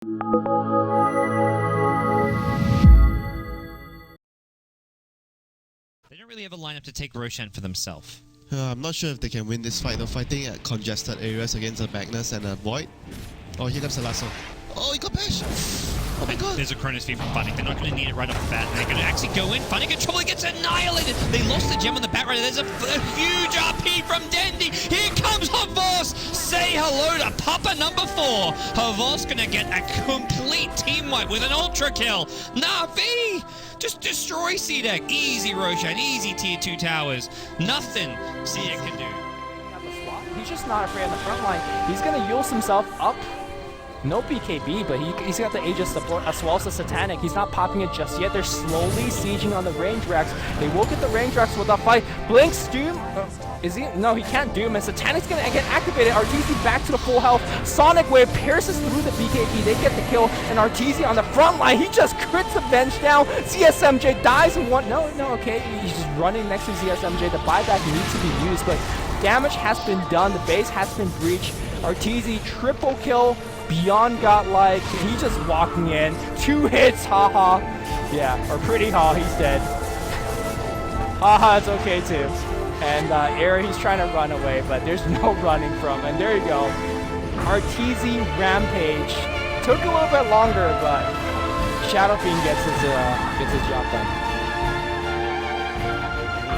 They don't really have a lineup to take Roshan for themselves. I'm not sure if they can win this fight. They're fighting at congested areas against a Magnus and a Void. Oh, here comes the last one. Oh, he got bash! Oh my god! There's a Chronos feed from Funnick. They're not going to need it right off the bat. They're going to actually go in. Funnick and Trolley gets annihilated. They lost the gem on the bat right. There's a huge RP from Dendy. Here comes Havos. Say hello to Papa number 4. Havos going to get a complete team wipe with an ultra kill. Na'Vi! Just destroy C-Deck. Easy Roshan, easy tier 2 towers. Nothing C-Deck can do. He's just not afraid on the front line. He's going to use himself up. No BKB, but he's got the Aegis support as well as the Satanic. He's not popping it just yet. They're slowly sieging on the range racks. They will get the range racks with that fight. Blinks, Doom. Is he? No, he can't Doom. And Satanic's going to get activated. RTZ back to the full health. Sonic Wave pierces through the BKB. They get the kill. And RTZ on the front line, he just crits the bench down. ZSMJ dies in one. No, okay. He's just running next to ZSMJ. The buyback needs to be used, but damage has been done. The base has been breached. RTZ triple kill. Beyond godlike, he's just walking in. 2 hits, haha. Yeah, or pretty ha, he's dead. Haha, it's okay too. And Air, he's trying to run away, but there's no running from. And there you go. RTZ Rampage. Took a little bit longer, but Shadow Fiend gets his job done.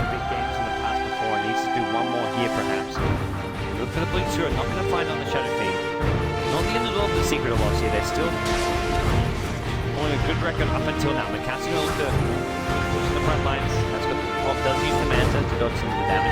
Big games in the past before, needs to do one more here perhaps. Look for the Blink 2, not going to find on the Shadow Fiend. Not the end of the secret of loss here, they're still on a good record up until now. McCaskey will look to push the front lines. That's what Pop does use the Manta to dodge some of the damage.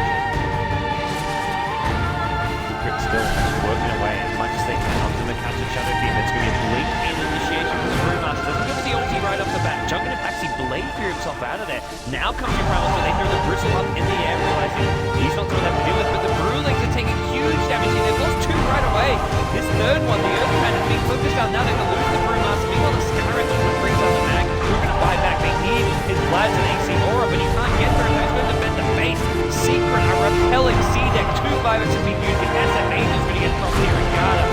Secret still working away as much as they can onto the Captain Shadow Fiend. It's going to be a Blink in initiation from the Brewmaster. Doesn't go for the ulti right off the bat. Juggernaut actually blade through himself out of there. Now comes your round, but they throw the Bristle up in the air, realizing he's not going to have to deal with it. But the Brewlings are taking huge damage here. They've lost 2 right away. This third one, the Earth Man, is being focused on. Now they're going to lose the Brewmaster. Meanwhile, the Scarab is what brings out the mag. We're going to buy back. They need his Vlad's and AC Aura, but he can't get through. He's going to defend the base. Secret, a repelling C-Deck. 2 buybacks have been used. The SMA is going to get from here in Gata.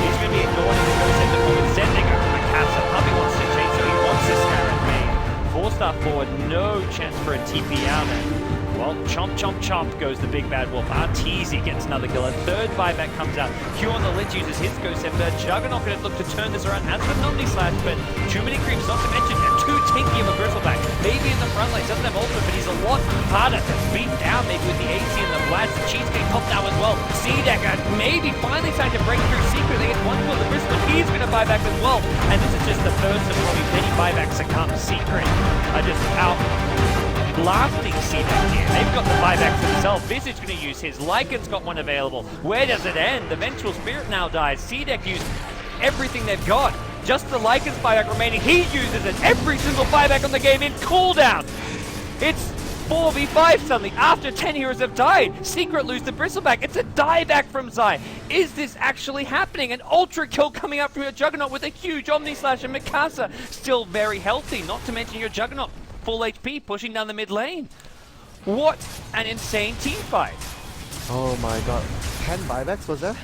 He's going to be ignored. He's going to send the forward. Sending over the Casa. Puppy wants to chase, so he wants this Scarab made. 4-star forward, no chance for a TP out there. Well, chomp, chomp, chomp goes the big bad wolf. RTZ gets another kill. A third buyback comes out. Q on the Lich uses his Ghost Scepter. Juggernaut going to look to turn this around as for Omni Slash, but too many creeps, not to mention too tinky of a Bristleback. Maybe in the front line, doesn't have ultimate, but he's a lot harder to beat down maybe with the AC and the Vlads. The Cheesecake popped out as well. C-Deck maybe finally starting to break through Secret. They get one kill. The Bristol, he's going to buy back as well. And this is just the first of probably many buybacks to come. Secret are just out blasting C-Deck here. They've got the buybacks themselves. Visage going to use his. Lycan's got one available. Where does it end? The Vengeful Spirit now dies. C-Deck used everything they've got. Just the Lycan's buyback remaining. He uses it. Every single buyback on the game in cooldown. It's 4v5 suddenly after 10 heroes have died. Secret lose the Bristleback. It's a dieback from Zai. Is this actually happening? An ultra kill coming up from your Juggernaut with a huge Omni Slash, and Mikasa still very healthy. Not to mention your Juggernaut full HP pushing down the mid lane. What an insane team fight. Oh my god. 10 buybacks was that?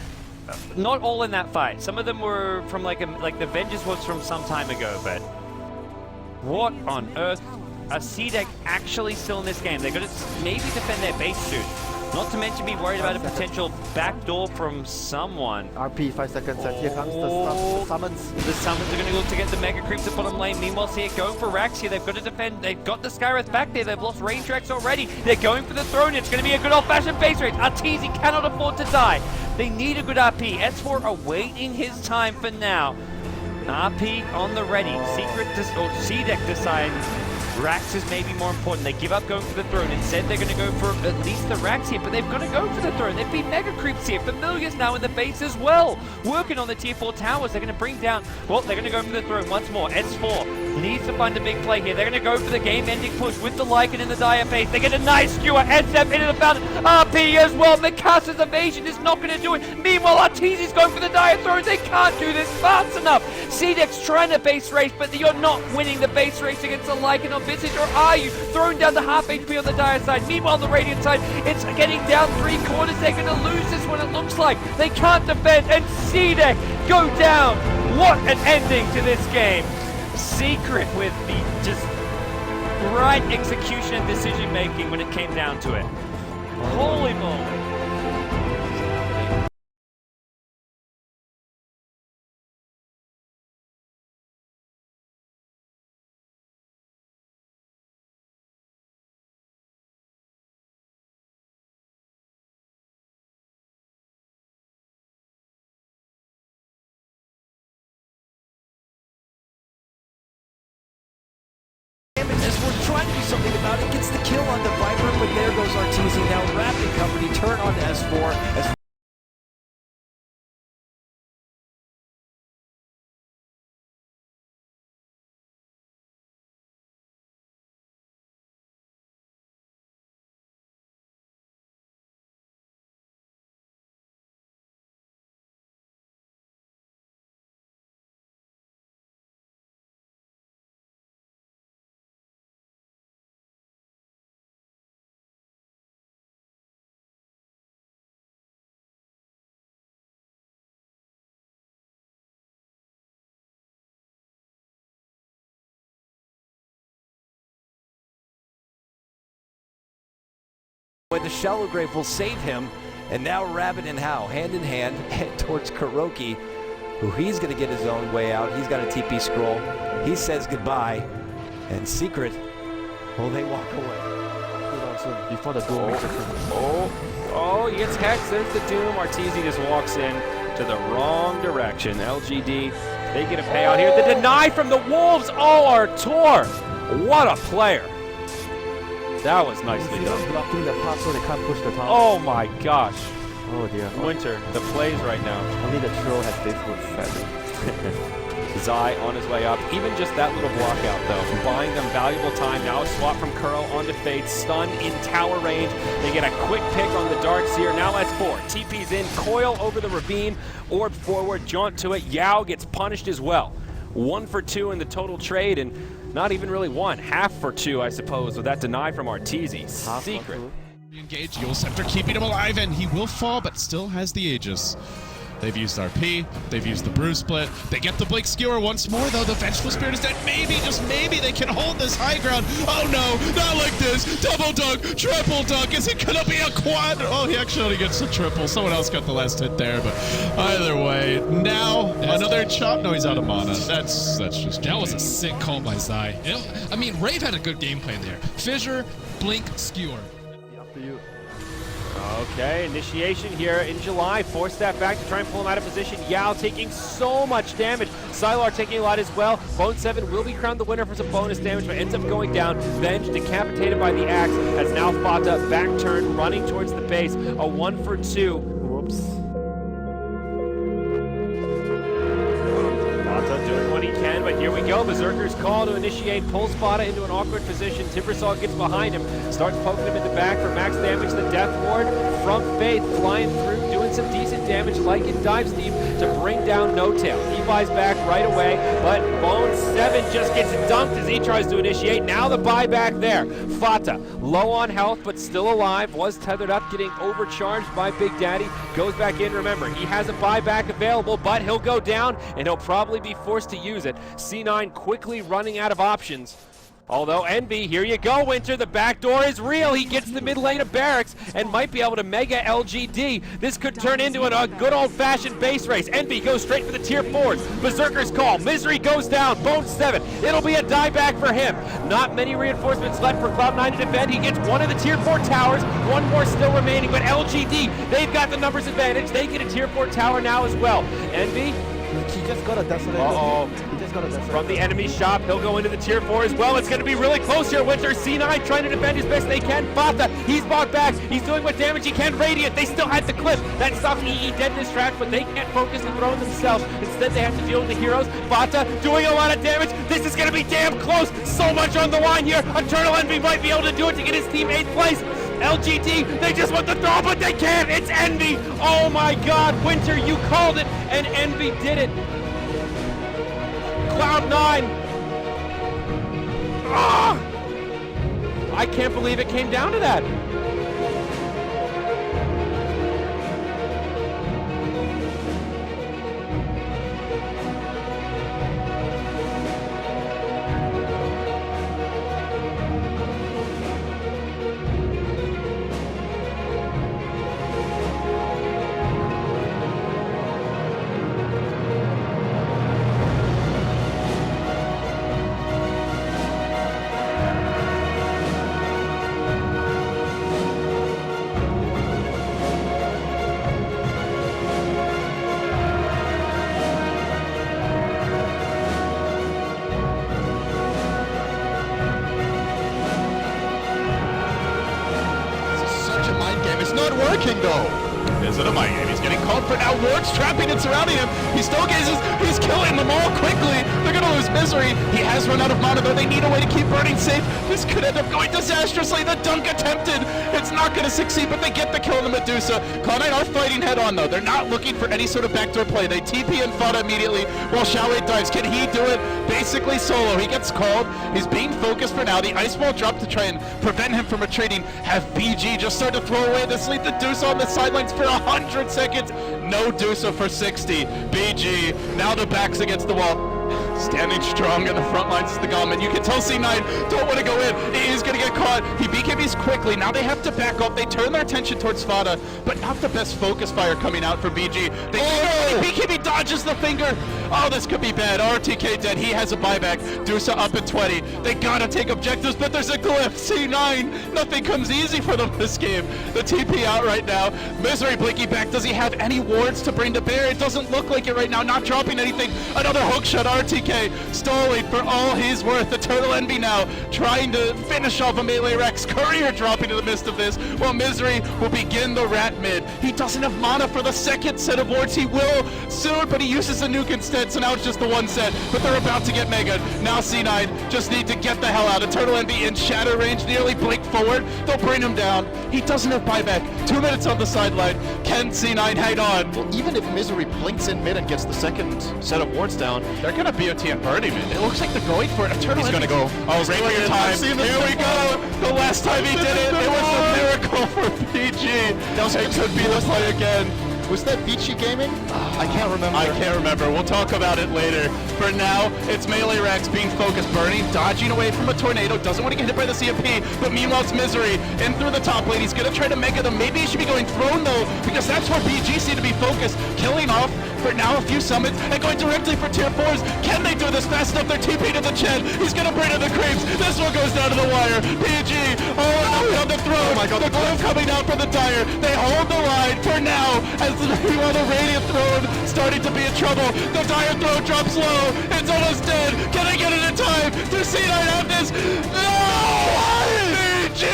Not all in that fight. Some of them were from like the Vengeance was from some time ago, but what on earth? Are C-Deck actually still in this game? They're going to maybe defend their base soon. Not to mention be worried about a potential backdoor from someone. RP 5 seconds and here comes the summons. The summons are going to look to get the Mega Creeps at bottom lane. Meanwhile, see it going for Rax here. They've got to defend. They've got the Skywrath back there. They've lost range Rax already. They're going for the throne. It's going to be a good old-fashioned base race. Arteezy cannot afford to die. They need a good RP. S4 awaiting his time for now. RP on the ready. C-Deck decides Rax is maybe more important. They give up going for the throne. Instead, they're going to go for at least the Rax here, but they've got to go for the throne. They've been Mega Creeps here. Familiars now in the base as well. Working on the tier 4 towers. They're going to bring down, well, they're going to go for the throne once more. S4 needs to find a big play here. They're going to go for the game-ending push with the Lycan in the dire face. They get a nice skewer. SF into the fountain. RP as well. Mikasa's evasion is not going to do it. Meanwhile, Arteezy's going for the dire throne. They can't do this fast enough. C-Deck's trying to base race, but you're not winning the base race against the Lycan or Visage or Ayu throwing down the half HP on the Dire side. Meanwhile, the Radiant side, it's getting down 3/4. They're going to lose this one, it looks like. They can't defend, and C-Deck go down. What an ending to this game. Secret with the just right execution and decision making when it came down to it. Holy moly. As we're trying to do something about it, gets the kill on the Viper, but there goes Arteezy. Now Rapid Company turn on to S4 as when the Shallow Grave will save him, and now Rabbit and Hao, hand in hand, head towards Kuroki, who he's going to get his own way out. He's got a TP scroll. He says goodbye, and Secret, well, they walk away. Before the duel makes it Oh, he gets hexed. There's the Doom. Arteezy just walks in to the wrong direction. LGD, they get a payout here. The deny from the Wolves. Oh, Artur. What a player. That was nicely done. blocking the path so they can't push the tower. Oh my gosh. Oh dear. Winter, the plays right now. Only the troll has this one set. Zai on his way up. Even just that little block out though, buying them valuable time. Now a swap from Curl onto Fate. Stun in tower range. They get a quick pick on the Darkseer. Now that's 4. TP's in. Coil over the ravine. Orb forward. Jaunt to it. Yao gets punished as well. 1 for 2 in the total trade, and not even really 1. Half for 2, I suppose, with that deny from Arteezy. Secret. Engage, Yule Scepter keeping him alive, and he will fall, but still has the Aegis. They've used RP, they've used the Brew Split, they get the Blink Skewer once more, though the Vengeful Spirit is dead. Maybe, just maybe, they can hold this high ground. Oh no, not like this. Double dunk, triple dunk, is it gonna be a quad? Oh, he actually only gets a triple. Someone else got the last hit there, but either way, now another chop. No, he's out of mana. That's just That was a sick call by Zai. I mean, Rave had a good game plan there. Fissure, Blink, Skewer. Up to you. Okay, initiation here in July. Force that back to try and pull him out of position. Yao taking so much damage. Sylar taking a lot as well. Bone 7 will be crowned the winner for some bonus damage, but ends up going down. Venge decapitated by the axe. Has now Fata back turn, running towards the base. A 1 for 2. Whoops. Fata doing what he can, but here we go. Berserker's call to initiate. Pulls Fata into an awkward position. Timbersaw gets behind him. Starts poking him in the back for max damage. The Death Ward from Faith flying through, doing some decent damage like in Dive Steam to bring down No Tail. He buys back right away, but Bone 7 just gets dumped as he tries to initiate. Now the buyback there. Fata, low on health, but still alive, was tethered up, getting overcharged by Big Daddy. Goes back in, remember, he has a buyback available, but he'll go down, and he'll probably be forced to use it. C9 quickly running out of options. Although Envy, here you go, Winter, the back door is real. He gets the mid lane of Barracks and might be able to mega LGD. This could turn into a good old-fashioned base race. Envy goes straight for the tier 4s. Berserker's call. Misery goes down. Bone 7. It'll be a dieback for him. Not many reinforcements left for Cloud9 to defend. He gets one of the tier 4 towers. One more still remaining, but LGD, they've got the numbers advantage. They get a tier 4 tower now as well. Envy, He just got a Desolator. Uh-oh. He just got a Desolator. from the enemy shop, he'll go into the tier 4 as well. It's going to be really close here. Winter, C9 trying to defend as best they can. Fata, he's bought back. He's doing what damage he can. Radiant, they still had the clip. That stops EE dead distract, but they can't focus and throw themselves. Instead, they have to deal with the heroes. Fata doing a lot of damage. This is going to be damn close. So much on the line here. Eternal Envy might be able to do it to get his team 8th place. LGT, they just want the throw, but they can't. It's Envy. Oh my God, Winter, you called it, and Envy did it. Cloud9. I can't believe it came down to that. Such a mind game. It's not working though. Is it a mind game? He's getting called for now. Ward's trapping and surrounding him. He still gazes. He's killing them all quickly. They're going to lose Misery. He has run out of mana, though. They need a way to keep burning safe. This could end up going disastrously. The dunk attempted. It's not going to succeed, but they get the kill on the Medusa. Cloud9 are fighting head on, though. They're not looking for any sort of backdoor play. They TP and Fada immediately while Xiaowei dives. Can he do it? Basically solo. He gets called. He's being focused for now. The ice wall dropped to try and prevent him from retreating. Have BG just start to throw away this lead. The Dusa on the sidelines for 100 seconds. No Dusa for 60. BG, now the back's against the wall. Standing strong in the front lines is the Gauntlet. You can tell C9 don't want to go in. He's going to get caught. He BKBs quickly. Now they have to back up. They turn their attention towards Fada, but not the best focus fire coming out for BG. BKB dodges the finger. Oh, this could be bad. RTK dead. He has a buyback. Dusa up at 20. They got to take objectives, but there's a glyph. C9. Nothing comes easy for them this game. The TP out right now. Misery blinking back. Does he have any wards to bring to bear? It doesn't look like it right now. Not dropping anything. Another hook shot. RTK stalling for all he's worth. The Turtle Envy now trying to finish off a Melee Rex. Courier dropping in the midst of this, while Misery will begin the rat mid. He doesn't have mana for the second set of wards. He will soon, but he uses a nuke instead, so now it's just the one set. But they're about to get mega. Now C9 just need to get the hell out. A Turtle Envy in shatter range, nearly blink forward. They'll bring him down. He doesn't have buyback. 2 minutes on the sideline. Can C9 hang on? Well, even if Misery blinks in mid and gets the second set of wards down, They're gonna BOT and burn him. It looks like they're going for it. A Turtle He's gonna go. Oh, rapier time. Here we go. The last time he did it, it was a miracle for PG. It could be the play again. was that Vici Gaming? I can't remember. I can't remember. We'll talk about it later. For now, it's Melee Rex being focused, burning, dodging away from a tornado. Doesn't want to get hit by the CMP, but meanwhile it's Misery in through the top lane. He's gonna try to mega them. Maybe he should be going throne though, because that's where BG seem to be focused. Killing off for now a few summons and going directly for tier 4s. Can they do this fast enough? They're TP to the Chen. He's gonna bring in the creeps. This one goes down to the wire. PG, on the throne. Oh my God, the glove coming out for the Dire. They hold the line for now as the Radiant throne starting to be in trouble. The Dire throne drops low. It's almost dead. Can they get it in time? Do C9 have this? No! PG!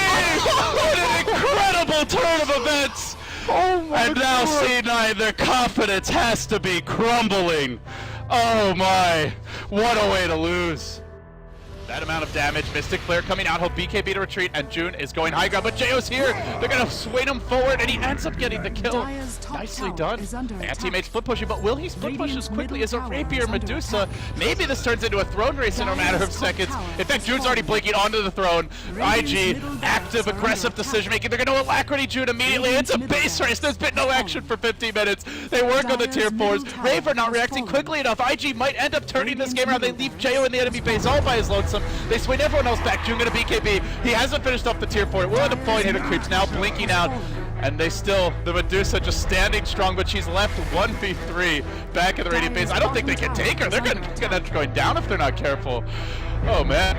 What an incredible turn of events! And now C9, their confidence has to be crumbling. Oh my, what a way to lose. That amount of damage, Mystic Flare coming out, he'll BKB to retreat, and June is going high ground, but Jayo's here. They're gonna swing him forward, and he ends up getting the kill. Nicely done. And teammates split pushing, but will he split push as quickly as a Rapier Medusa? Maybe this turns into a throne race in a matter of seconds. In fact, June's already blinking onto the throne. IG, active, aggressive decision making. They're gonna Alacrity June immediately. It's a base race. There's been no action for 15 minutes. They work on the tier 4s. Raver not reacting quickly enough. IG might end up turning this game around. They leave Jayo in the enemy base all by his lonesome. They swing everyone else back. June gonna BKB. He hasn't finished off the tier 4. Will end up falling hitter creeps now, blinking out. And they still, the Medusa just standing strong, but she's left 1v3 back in the Radiant base. I don't think they can take her. They're gonna end up going down if they're not careful. Oh man.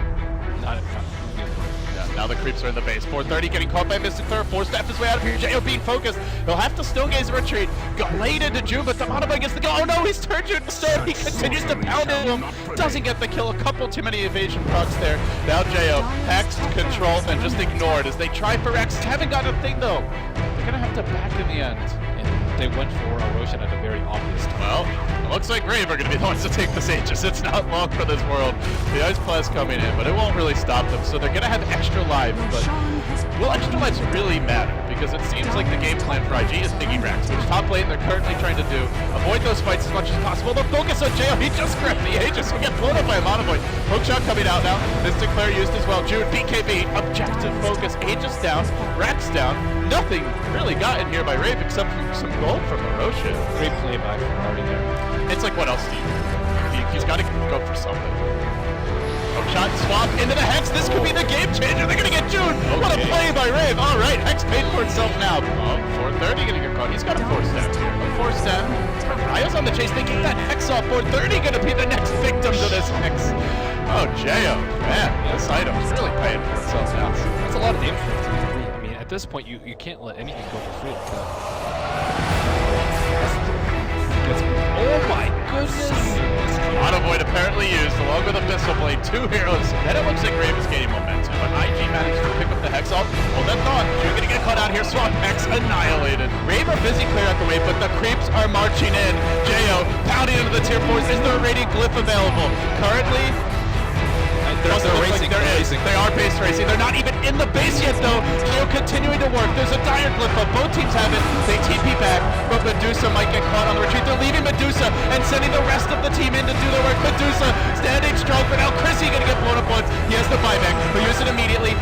Now the creeps are in the base. 430 getting caught by Mystic Flare. Forced to his way out of here. Jayo being focused. He'll have to still gaze and retreat. Got laid into June, but the Motorbike gets the kill. Oh no, he's turned June instead. He continues to pound into him. Doesn't get the kill. A couple too many evasion procs there. Now Jayo hexed, controlled, and just ignored as they try for Rex. Haven't got a thing though. They're gonna have to back in the end. They went for a Roshan at a very obvious time. Well, it looks like Grave are going to be the ones to take this Aegis. It's not long for this world. The Ice Blast coming in, but it won't really stop them. So they're going to have extra lives. But will extra lives really matter? because it seems like the game plan for IG is Piggy Racks, which top lane they're currently trying to do. Avoid those fights as much as possible. They'll focus on Jail. He just grabbed the Aegis. He'll get blown up by a Monovoid. Hook shot coming out now. Mystic Flare used as well. Jude, BKB, objective focus. Aegis down, Racks down. Nothing really got in here by Rave except for some gold from Marosha. Great play by Ferrari there. It's like, what else do you do? He's got to go for something. Hook shot, swap into the Hex. This could be the game changer. They're going to get Jude. What a play by Rave. All right, Hex paid for itself now. Oh, 430 going to get caught. He's got a force down here. A force down. Rayo's on the chase. They get that Hex off. 430 going to be the next victim to this Hex. Oh, J.O. Man, this item's really paying for itself now. That's a lot of damage for the team. I mean, at this point, you can't let anything go for free. Oh my goodness! Autovoid apparently used along with Abyssal Blade, 2 heroes. Then it looks like Rave is gaining momentum, but IG managed to pick up the Hex off. Hold that thought. You're gonna get caught out here. Swap Hex annihilated. Rave are busy clear out the way, but the creeps are marching in. J.O. pounding into the tier 4s. Is there a rating glyph available? Currently, they're racing. They are base racing. They're not even in the base yet, though. Geo continuing to work. There's a dire glyph, but both teams have it. They TP back, but Medusa might get caught on the retreat. They're leaving Medusa and sending the rest of the team in to do their work. Medusa standing strong, but now Chrissy gonna get blown up once. He has the buyback. He'll use it immediately.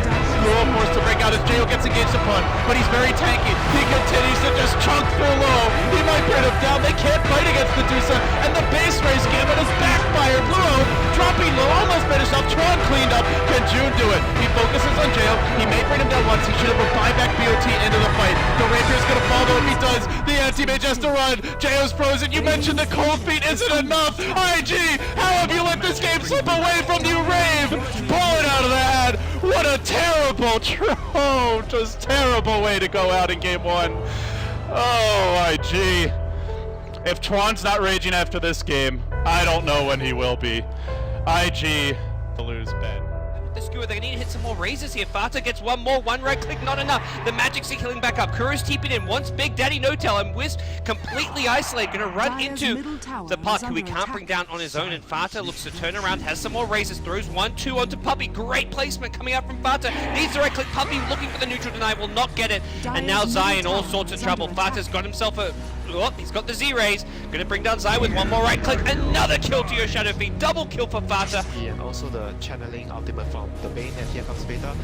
Dual force to break out as Geo gets engaged upon, but he's very tanky. He continues to just chunk through low. He might bring him down. They can't fight against Medusa, and the base race gambit is backfired. Blue dropping low, almost finished off. Tron cleaned up. Can June do it? He focuses on Jail. He may bring him down once. He should have a buyback BOT into the fight. The Rapier's gonna fall though. If he does, the anti-mage has to run. Jail's frozen. You mentioned the cold feet isn't enough. IG, how have you let this game slip away from you, Rave? Pull it out of the hat. What a terrible, just terrible way to go out in game 1. Oh, IG. If Twan's not raging after this game, I don't know when he will be. IG, lose bad. The skewer, they're gonna need to hit some more raises here. Fata gets one more, one right click, not enough. The Magic's healing back up. Kuro's TP'd in, wants Big Daddy No-Tail, and Wisp completely isolated, gonna run into the Puck, who he can't bring down on his own, and Fata looks to turn around, has some more raises, throws 1-2 onto Puppy. Great placement coming out from Fata. Needs the right click. Puppy looking for the neutral deny, will not get it, and now Zai in all sorts of trouble. Fata's got himself a... Oh, he's got the Z-Rays. Gonna bring down Zai with one more right click. Another kill to your Shadow Fiend. Double kill for Fata. And also the channeling ultimate from the Bane, and here comes Beta.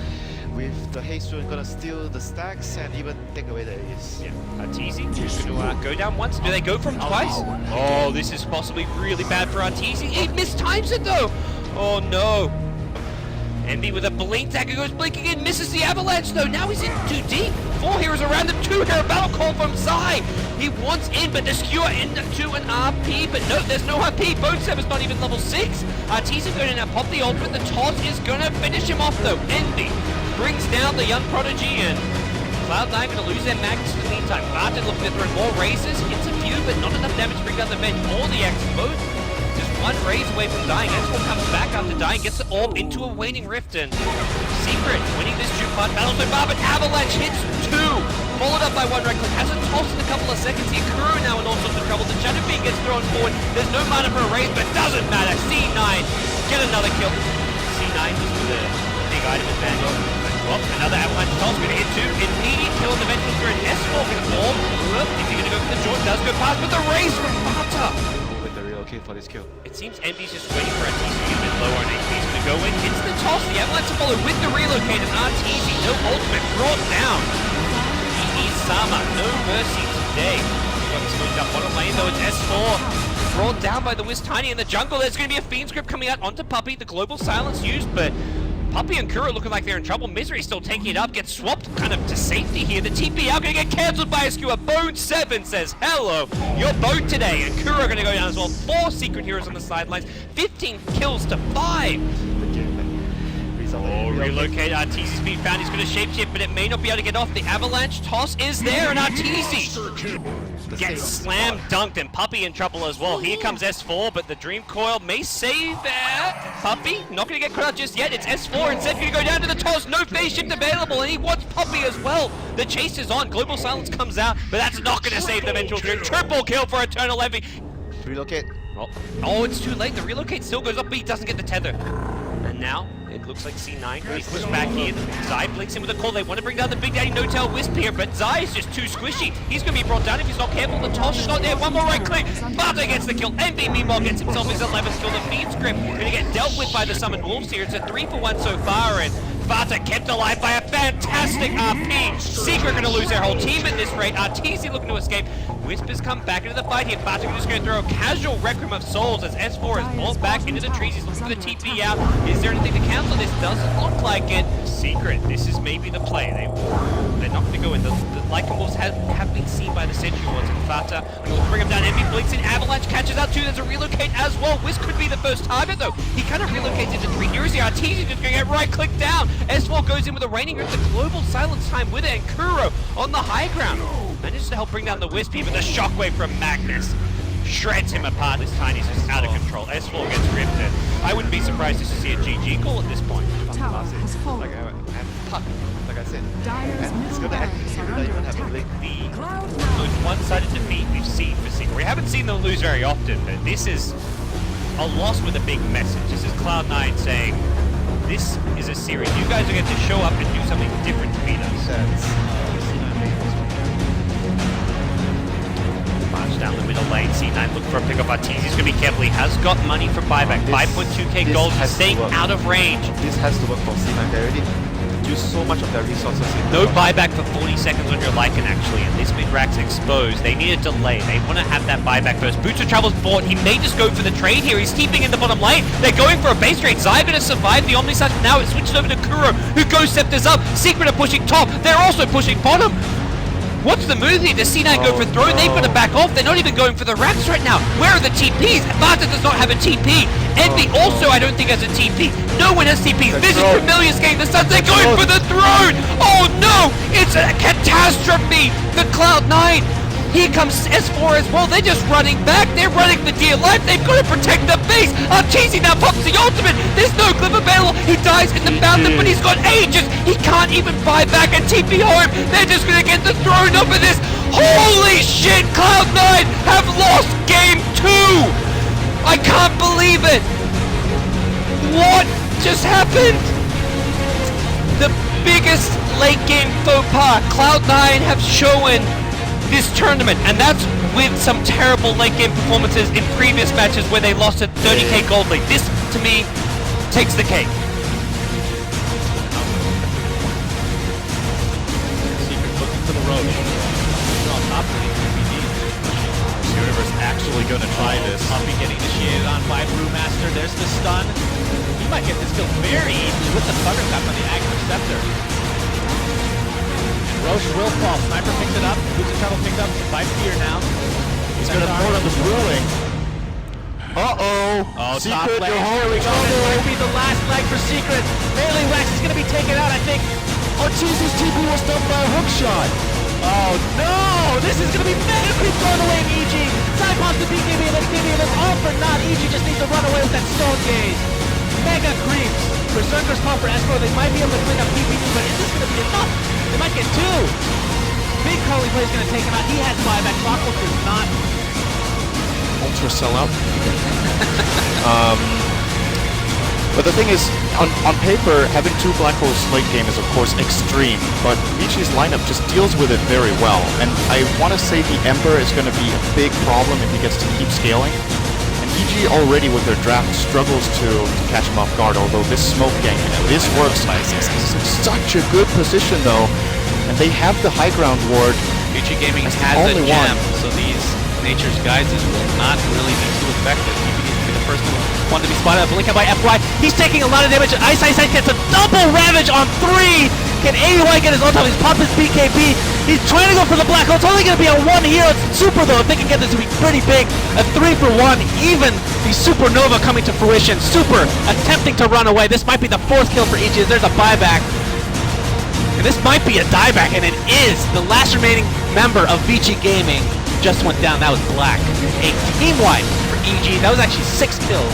With the haste rune, gonna steal the stacks and even take away the Ace. Yeah, Arteezy gonna go down once. Do they go for him twice? Oh, this is possibly really bad for Arteezy. He mistimes it though. Oh no. Envy with a blink dagger goes blinking in, misses the avalanche though. Now he's in too deep. 4 heroes around him, 2 hero battle call from Zai. He wants in, but the skewer into an RP, but no, there's no RP. Bone Sever's not even level 6. Arteezy going to now pop the ultimate. The toss is gonna finish him off though. Envy brings down the young prodigy, and Cloud9 gonna lose their mags in the meantime. Barton looking at throwing more raises, hits a few, but not enough damage to bring down the bench. All the X both just one raise away from dying. S4 comes back after dying, gets the orb into a waning rift, and Secret winning this jukepot battle so far, but Avalanche hits 2, followed up by one right click. Has a toss in a couple of seconds here. Kuro now in all sorts of trouble. The Shadow Fiend gets thrown forward. There's no mana for a raise, but doesn't matter. C9 get another kill. C9 just with a big item advantage. Well, another Avalanche toss, gonna hit 2. Immediate kill on the bench through an S4 gonna orb. Is he gonna go for the Jordan? Does go past, but the raise from Fata. For this kill. It seems Envy's just waiting for Arteezy to get a bit lower on HP. He's gonna go in, hits the toss. The Avalanche to follow with the relocate, and Arteezy, no ultimate, brought down. Sama, no mercy today. He's moved up bottom lane though, it's S4. Brought down by the Wiz Tiny in the jungle. There's gonna be a Fiend Script coming out onto Puppy. The global silence used, but Puppy and Kuro looking like they're in trouble. Misery still taking it up, gets swapped kind of to safety here. The TP out gonna get cancelled by a skewer. Bone 7 says, hello, you're boned today. And Kuro gonna go down as well. 4 secret heroes on the sidelines, 15 kills to 5. Oh, relocate. Arteezy's been found. He's going to shapeshift, but it may not be able to get off. The avalanche toss is there, and Arteezy gets slam dunked, and Puppy in trouble as well. Here comes S4, but the Dream Coil may save Puppy. Not going to get caught out just yet. It's S4 instead. Going to go down to the toss. No phase shift available, and he wants Puppy as well. The chase is on. Global Silence comes out, but that's not going to save the Vengeful Dream. Triple kill for Eternal Envy. Relocate. Oh, it's too late. The relocate still goes up, but he doesn't get the tether. And now It looks like C9 really pushed back here. Zai blinks in with a call. They want to bring down the Big Daddy No-Tail Wisp here, but Zai is just too squishy. He's going to be brought down if he's not careful. The toss is not there. One more right click. Fata gets the kill. NB meanwhile gets himself his 11th kill. The feed script going to get dealt with by the Summoned Wolves here. It's a 3-for-1 so far, and Fata kept alive by a fantastic RP. Secret going to lose their whole team at this rate. Arteezy looking to escape. Wisp has come back into the fight here. Fata just going to throw a casual Requiem of Souls as S4 is balled back into the trees. He's looking for the TP out. Is there anything to cancel this? Doesn't look like it. Secret, this is maybe the play. They're not going to go in. The Lycan Wolves have been seen by the Sentry Wards, and Fata going to bring him down. Envy blinks in. Avalanche catches out too. There's a relocate as well. Wisp could be the first target though. He kind of relocates into 3 heroes here. Arteezy just going to get right click down. S4 goes in with a Raining Grip, the global silence time with it, and Kuro on the high ground manages to help bring down the Wisp here, but the shockwave from Magnus shreds him apart. This Tiny's just out of control. S4 gets ripped, and I wouldn't be surprised just to see a GG call at this point. Like I said, and it's gonna act as if they even have a blink. The most one-sided defeat we've seen for Secret. We haven't seen them lose very often, but this is a loss with a big message. This is Cloud9 saying, this is a series. You guys are going to show up and do something different to beat us. March down the middle lane. C9 looking for a pickup. Arteezy's going to be careful. He has got money for buyback. 5.2k gold. He's staying out of range. This has to work for C9. They already used so much of their resources. No buyback for 40 seconds on your Lycan actually, and this mid-rack's exposed. They need a delay. They want to have that buyback first. Boots of Travel's bought. He may just go for the trade here. He's keeping in the bottom lane. They're going for a base trade. Zai going to survive the Omnisat. Now it switches over to Kuro, who goes Scepters up. Secret are pushing top. They're also pushing bottom. What's the move here? Does C9 go for throne? They've got to back off. They're not even going for the ramps right now. Where are the TPs? Fata does not have a TP. Envy also, I don't think, has a TP. No one has TPs. This is Familiar's getting the stuns. They're going for the throne. Oh no! It's a catastrophe. The Cloud9. Here comes S4 as well. They're just running back. They're running for dear life. They've got to protect the base. Arteezy now pops the ultimate. There's no glimmer available. He dies in the fountain, but he's got ages. He can't even buy back and TP home. They're just going to get the throne over this. Holy shit, Cloud9 have lost game 2. I can't believe it. What just happened? The biggest late game faux pas Cloud9 have shown this tournament, and that's with some terrible late game performances in previous matches where they lost at 30k gold lead. This, to me, takes the cake. Secret looking for the road. On top of the Universe actually going to try this. Puppy getting initiated on by Brewmaster. There's the stun. He might get this kill very easily with the Thunderclap on the Aghanim Scepter. Roche will fall. Sniper picks it up. Boots of Travel picked up by Fear now. He's going to throw it on the Brewing. Oh, Secret, top lane. you're Here we go. This might be the last leg for Secret. Melee Wax is going to be taken out, I think. Arteezy's TP was stunned by a hook shot. Oh no! This is going to be Mega Creep going away, EG. Side pops the BKB and then KB, and it's all for naught. EG just needs to run away with that Stone Gaze. Mega Creeps. Berserker's call for Escrow. They might be able to clean up PPD, but is this going to be enough? They might get 2. Big Carly Play is going to take him out. He has buyback. Clockwork does not. Ultra sellout. But the thing is, on paper, having 2 Black Holes late game is of course extreme, but VG's lineup just deals with it very well. And I want to say the Ember is going to be a big problem if he gets to keep scaling. And EG already with their draft struggles to catch him off guard, although this smoke gang, this works nice. It's such a good position though, and they have the high ground ward. VG Gaming has a gem, so these Nature's Guises will not really be too effective. He needs to be the first one to be spotted. Blink out by FY. He's taking a lot of damage. Ice gets a double ravage on 3. Can AY get his ultimate? He's popped his BKB. He's trying to go for the black hole. It's only going to be a 1 hero. It's super though. If they can get this to be pretty big. A 3-for-1. Even the Supernova coming to fruition. Super attempting to run away. This might be the 4th kill for each. There's a buyback. And this might be a dieback, and it is. The last remaining member of VG Gaming just went down. That was Black. A team wipe for EG. That was actually 6 kills.